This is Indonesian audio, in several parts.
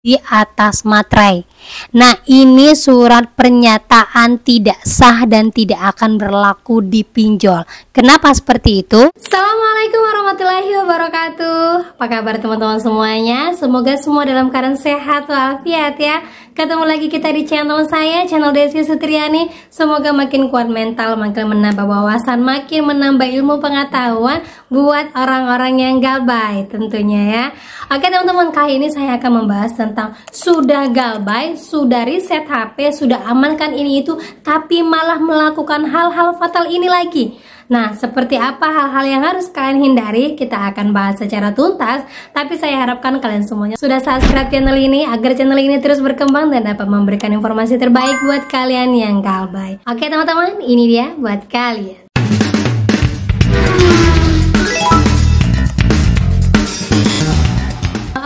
di atas materai. Nah, ini surat pernyataan tidak sah dan tidak akan berlaku di pinjol. Kenapa seperti itu? Assalamualaikum warahmatullahi wabarakatuh. Apa kabar teman-teman semuanya? Semoga semua dalam keadaan sehat walafiat ya. Ketemu lagi kita di channel saya, channel Desi Sutriani. Semoga makin kuat mental, makin menambah wawasan, makin menambah ilmu pengetahuan buat orang-orang yang galbay tentunya ya. Oke teman-teman, kali ini saya akan membahas tentang sudah galbay, sudah reset HP, sudah amankan ini itu, tapi malah melakukan hal-hal fatal ini lagi. Nah, seperti apa hal-hal yang harus kalian hindari? Kita akan bahas secara tuntas. Tapi saya harapkan kalian semuanya sudah subscribe channel ini agar channel ini terus berkembang dan dapat memberikan informasi terbaik buat kalian yang galbay. Oke teman-teman, ini dia buat kalian.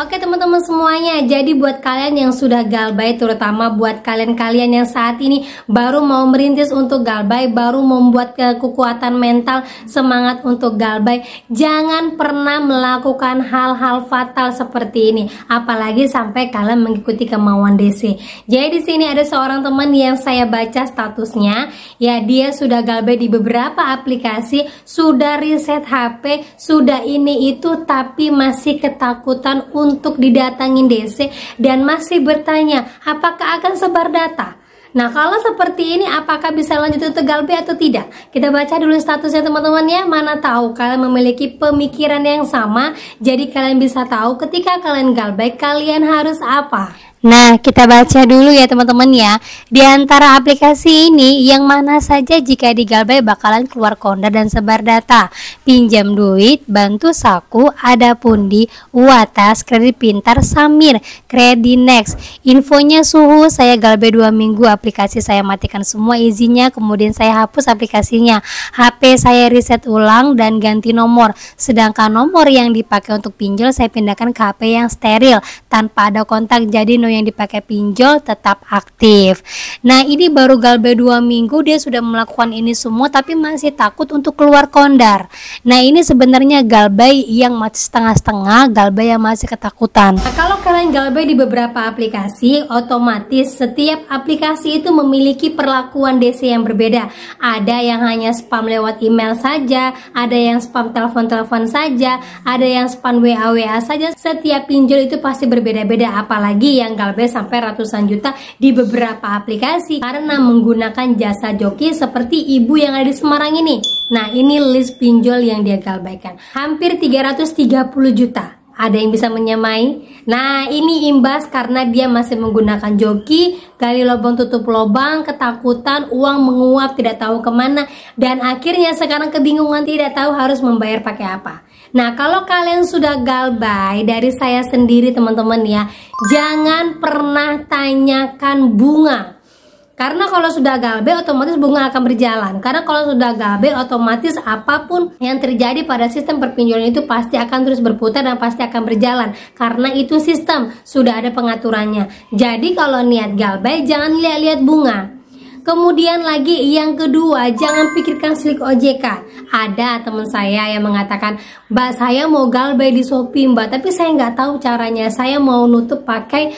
Oke teman-teman semuanya, jadi buat kalian yang sudah galbay, terutama buat kalian-kalian yang saat ini baru mau merintis untuk galbay, baru membuat kekuatan mental, semangat untuk galbay, jangan pernah melakukan hal-hal fatal seperti ini, apalagi sampai kalian mengikuti kemauan DC. Jadi di sini ada seorang teman yang saya baca statusnya, ya dia sudah galbay di beberapa aplikasi, sudah reset HP, sudah ini itu, tapi masih ketakutan untuk didatangin DC dan masih bertanya apakah akan sebar data. Nah, kalau seperti ini apakah bisa lanjut untuk galbay atau tidak? Kita baca dulu statusnya teman-teman ya. Mana tahu kalian memiliki pemikiran yang sama, jadi kalian bisa tahu ketika kalian galbay kalian harus apa. Nah, kita baca dulu ya teman-teman ya. Di antara aplikasi ini, yang mana saja jika digalbay bakalan keluar konda dan sebar data? Pinjam duit, Bantu Saku, Ada Pundi, Uatas, Kredit Pintar, Samir, Kredinex. Infonya suhu, saya galbay 2 minggu, aplikasi saya matikan semua izinnya, kemudian saya hapus aplikasinya. HP saya reset ulang dan ganti nomor. Sedangkan nomor yang dipakai untuk pinjol saya pindahkan ke HP yang steril tanpa ada kontak, jadi yang dipakai pinjol tetap aktif. Nah, ini baru galbay 2 minggu dia sudah melakukan ini semua tapi masih takut untuk keluar kondar. Nah, ini sebenarnya galbay yang masih setengah-setengah, galbay yang masih ketakutan. Nah, kalau kalian galbay di beberapa aplikasi, otomatis setiap aplikasi itu memiliki perlakuan DC yang berbeda. Ada yang hanya spam lewat email saja, ada yang spam telepon-telepon saja, ada yang spam WA saja. Setiap pinjol itu pasti berbeda-beda, apalagi yang galbay sampai ratusan juta di beberapa aplikasi karena menggunakan jasa joki seperti ibu yang ada di Semarang ini. Nah, ini list pinjol yang dia galbaykan hampir 330 juta. Ada yang bisa menyamai? Nah, ini imbas karena dia masih menggunakan joki, gali lubang tutup lubang, ketakutan, uang menguap tidak tahu kemana, dan akhirnya sekarang kebingungan tidak tahu harus membayar pakai apa. Nah, kalau kalian sudah galbay, dari saya sendiri teman-teman ya, jangan pernah tanyakan bunga. Karena kalau sudah galbay otomatis bunga akan berjalan. Karena kalau sudah galbay otomatis apapun yang terjadi pada sistem perpinjolan itu pasti akan terus berputar dan pasti akan berjalan. Karena itu sistem, sudah ada pengaturannya. Jadi kalau niat galbay jangan lihat-lihat bunga. Kemudian lagi yang kedua, jangan pikirkan slik OJK. Ada teman saya yang mengatakan, Mbak saya mau galbay di Shopee Mbak, tapi saya nggak tahu caranya. Saya mau nutup pakai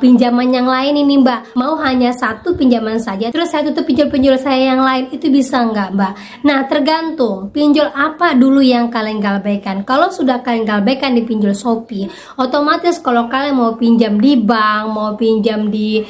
pinjaman yang lain ini Mbak. Mau hanya satu pinjaman saja, terus saya tutup pinjol-pinjol saya yang lain, itu bisa nggak Mbak? Nah, tergantung pinjol apa dulu yang kalian galbaykan. Kalau sudah kalian galbaykan di pinjol Shopee, otomatis kalau kalian mau pinjam di bank, mau pinjam di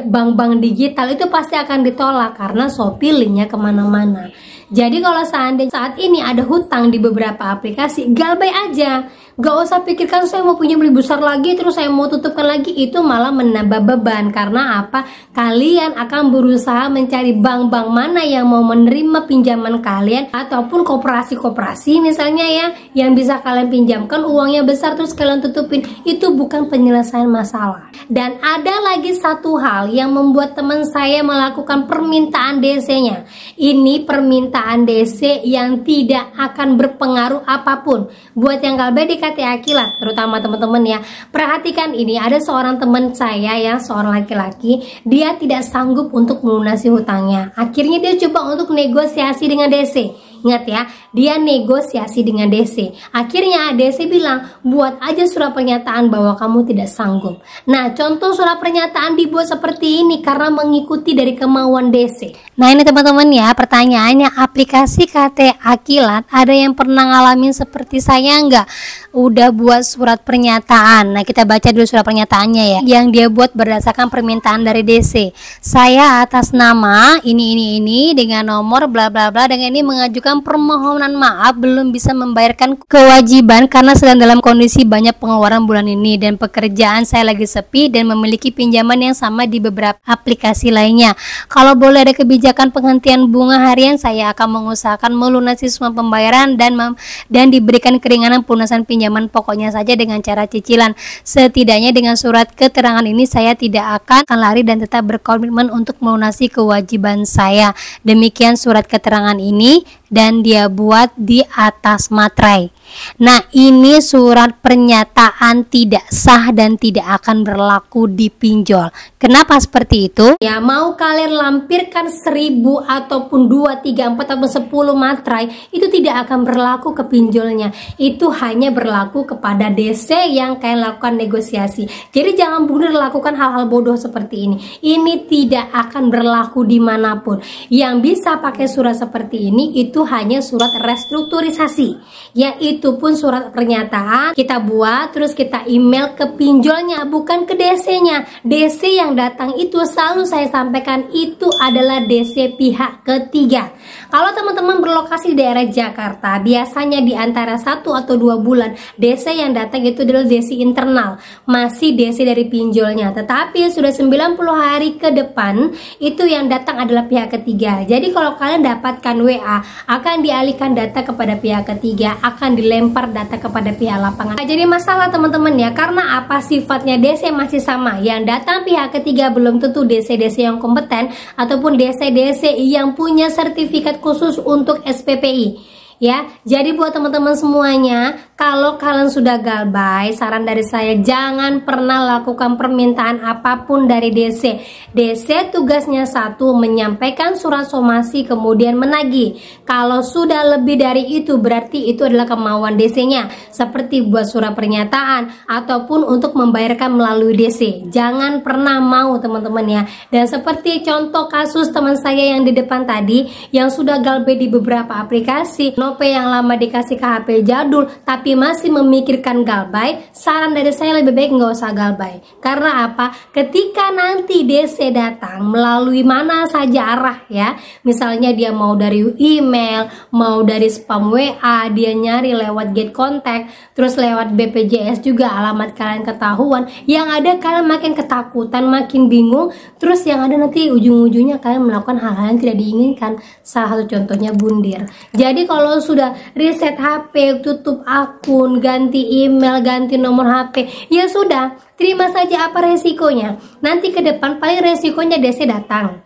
bank-bank digital, itu pasti akan ditolak karena Shopee linknya kemana-mana. Jadi kalau seandainya saat ini ada hutang di beberapa aplikasi, galbay aja. Gak usah pikirkan saya mau punya beli besar lagi terus saya mau tutupkan lagi, itu malah menambah beban. Karena apa? Kalian akan berusaha mencari bank-bank mana yang mau menerima pinjaman kalian, ataupun koperasi-koperasi misalnya ya, yang bisa kalian pinjamkan uangnya besar terus kalian tutupin. Itu bukan penyelesaian masalah. Dan ada lagi satu hal yang membuat teman saya melakukan permintaan DC-nya. Ini permintaan DC yang tidak akan berpengaruh apapun buat yang galbay di KTA Kilat, terutama teman-teman ya. Perhatikan ini, ada seorang teman saya yang seorang laki-laki, dia tidak sanggup untuk melunasi hutangnya. Akhirnya dia coba untuk negosiasi dengan DC. Ingat ya, dia negosiasi dengan DC. Akhirnya DC bilang, buat aja surat pernyataan bahwa kamu tidak sanggup. Nah, contoh surat pernyataan dibuat seperti ini karena mengikuti dari kemauan DC. Nah, ini teman-teman ya, pertanyaannya, aplikasi KTA Kilat ada yang pernah ngalamin seperti saya nggak? Udah buat surat pernyataan. Nah, kita baca dulu surat pernyataannya ya. Yang dia buat berdasarkan permintaan dari DC. Saya atas nama ini dengan nomor bla bla bla dengan ini mengajukan permohonan maaf belum bisa membayarkan kewajiban karena sedang dalam kondisi banyak pengeluaran bulan ini dan pekerjaan saya lagi sepi dan memiliki pinjaman yang sama di beberapa aplikasi lainnya. Kalau boleh ada kebijakan penghentian bunga harian, saya akan mengusahakan melunasi semua pembayaran dan diberikan keringanan pelunasan pinjaman pokoknya saja dengan cara cicilan. Setidaknya dengan surat keterangan ini saya tidak akan lari dan tetap berkomitmen untuk melunasi kewajiban saya. Demikian surat keterangan ini dan dia buat di atas materai. Nah, ini surat pernyataan tidak sah dan tidak akan berlaku di pinjol. Kenapa seperti itu? Ya, mau kalian lampirkan 1000 ataupun 2, 3, 4 atau 10 materai, itu tidak akan berlaku ke pinjolnya. Itu hanya berlaku kepada DC yang kalian lakukan negosiasi. Jadi jangan mudah lakukan hal-hal bodoh seperti ini. Ini tidak akan berlaku dimanapun. Yang bisa pakai surat seperti ini itu hanya surat restrukturisasi, yaitu pun surat pernyataan kita buat terus kita email ke pinjolnya, bukan ke DC-nya. DC yang datang itu selalu saya sampaikan itu adalah DC pihak ketiga. Kalau teman-teman berlokasi di daerah Jakarta, biasanya di antara 1 atau 2 bulan DC yang datang itu adalah DC internal, masih DC dari pinjolnya. Tetapi sudah 90 hari ke depan itu yang datang adalah pihak ketiga. Jadi kalau kalian dapatkan WA akan dialihkan data kepada pihak ketiga, akan dilempar data kepada pihak lapangan. Nah, jadi masalah teman-teman ya, karena apa sifatnya DC masih sama. Yang datang pihak ketiga belum tentu DC-DC yang kompeten ataupun DC-DC yang punya sertifikat khusus untuk SPPI. Ya, jadi buat teman-teman semuanya, kalau kalian sudah galbay, saran dari saya jangan pernah lakukan permintaan apapun dari DC. DC tugasnya satu, menyampaikan surat somasi kemudian menagih. Kalau sudah lebih dari itu berarti itu adalah kemauan DC-nya, seperti buat surat pernyataan ataupun untuk membayarkan melalui DC. Jangan pernah mau teman-teman ya. Dan seperti contoh kasus teman saya yang di depan tadi yang sudah galbay di beberapa aplikasi, Nope yang lama dikasih ke HP jadul tapi masih memikirkan galbay, saran dari saya lebih baik nggak usah galbay. Karena apa? Ketika nanti DC datang melalui mana saja arah ya, misalnya dia mau dari email, mau dari spam WA, dia nyari lewat get contact, terus lewat BPJS juga alamat kalian ketahuan, yang ada kalian makin ketakutan, makin bingung, terus yang ada nanti ujung-ujungnya kalian melakukan hal-hal yang tidak diinginkan. Salah satu contohnya bundir. Jadi kalau sudah reset HP, tutup akun, ganti email, ganti nomor HP, ya sudah, terima saja apa resikonya. Nanti ke depan paling resikonya DC datang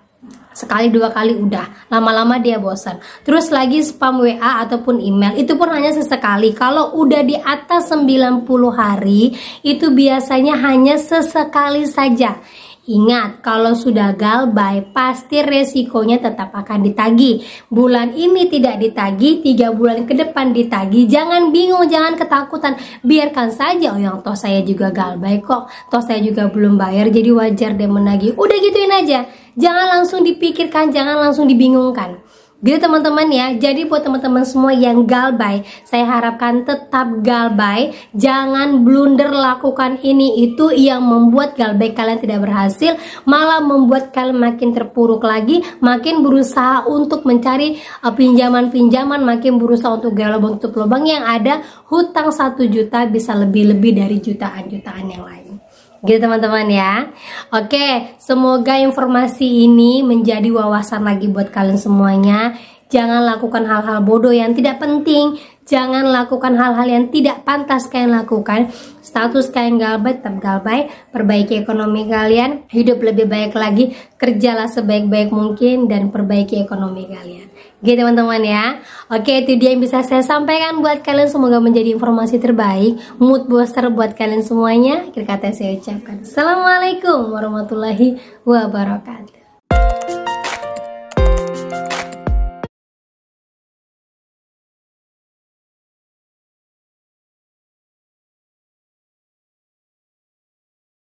sekali 2 kali udah, lama-lama dia bosan. Terus lagi spam WA ataupun email, itu pun hanya sesekali. Kalau udah di atas 90 hari, itu biasanya hanya sesekali saja. Ingat, kalau sudah galbay pasti resikonya tetap akan ditagih. Bulan ini tidak ditagih, 3 bulan ke depan ditagih. Jangan bingung, jangan ketakutan. Biarkan saja, oh yang toh saya juga galbay kok, toh saya juga belum bayar, jadi wajar dia menagih. Udah gituin aja. Jangan langsung dipikirkan, jangan langsung dibingungkan. Gitu teman-teman ya. Jadi buat teman-teman semua yang galbay, saya harapkan tetap galbay. Jangan blunder lakukan ini itu yang membuat galbay kalian tidak berhasil, malah membuat kalian makin terpuruk lagi, makin berusaha untuk mencari pinjaman-pinjaman, makin berusaha untuk gali lubang tutup lubang, yang ada hutang 1 juta bisa lebih-lebih dari jutaan-jutaan yang lain. Gitu teman-teman ya. Oke, semoga informasi ini menjadi wawasan lagi buat kalian semuanya. Jangan lakukan hal-hal bodoh yang tidak penting. Jangan lakukan hal-hal yang tidak pantas kalian lakukan. Status kalian galbay, tetap galbay. Perbaiki ekonomi kalian, hidup lebih baik lagi, kerjalah sebaik-baik mungkin, dan perbaiki ekonomi kalian. Gitu teman-teman ya. Oke, itu dia yang bisa saya sampaikan buat kalian. Semoga menjadi informasi terbaik, mood booster buat kalian semuanya. Akhir kata saya ucapkan Assalamualaikum warahmatullahi wabarakatuh.